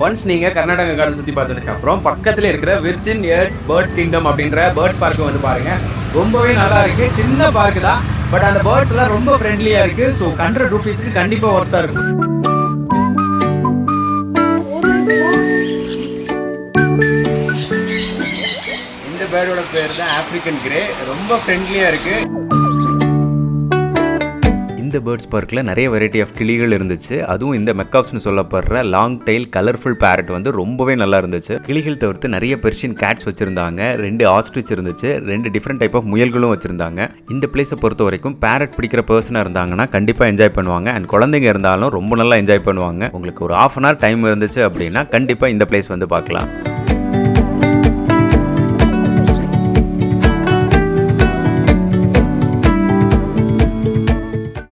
Once நீங்க Karnataka garden சுத்தி பார்த்ததுக்கு அப்புறம் பக்கத்துல இருக்கிற விர்ஜின் எர்த்ஸ் பேர்ட்ஸ் கிங்டம் அப்படின்ற பேர்ட்ஸ் பார்க் வந்து பாருங்க. ரொம்பவே நல்லா இருக்கு. சின்ன பார்க் தான், பட் அந்த பேர்ட்ஸ் எல்லாம் ரொம்ப ஃப்ரெண்ட்லியா இருக்கு. ஸோ 100 ரூபீஸ்க்கு கண்டிப்பா ஒர்த்தா இருக்கும். இந்த பேர்டோட பேர் தான் ஆப்பிரிக்கன் கிரே. ரொம்ப ஃப்ரெண்ட்லியா இருக்கு. இந்த பேர்ட்ஸ் பார்க்கில் நிறைய வெரைட்டி ஆஃப் கிளிகள் இருந்துச்சு. அதுவும் இந்த மெக்காப்ஸ்னு சொல்லப்படுற லாங் டெயில் கலர்ஃபுல் பேரட் வந்து ரொம்பவே நல்லா இருந்துச்சு. கிளிகள் தவிர்த்து நிறைய பெர்ஷியன் கேட்ஸ் வச்சிருந்தாங்க, 2 ஆஸ்ட்ரிச் இருந்துச்சு, 2 டிஃப்ரெண்ட் டைப் ஆஃப் முயல்களும் வச்சிருந்தாங்க. இந்த பிளேஸை பொறுத்த வரைக்கும் பேரட் பிடிக்கிற பர்சனாக இருந்தாங்கன்னா கண்டிப்பாக என்ஜாய் பண்ணுவாங்க. அண்ட் குழந்தைங்க இருந்தாலும் ரொம்ப நல்லா என்ஜாய் பண்ணுவாங்க. உங்களுக்கு ஒரு ½ hour டைம் இருந்துச்சு அப்படின்னா கண்டிப்பாக இந்த பிளேஸ் வந்து பார்க்கலாம்.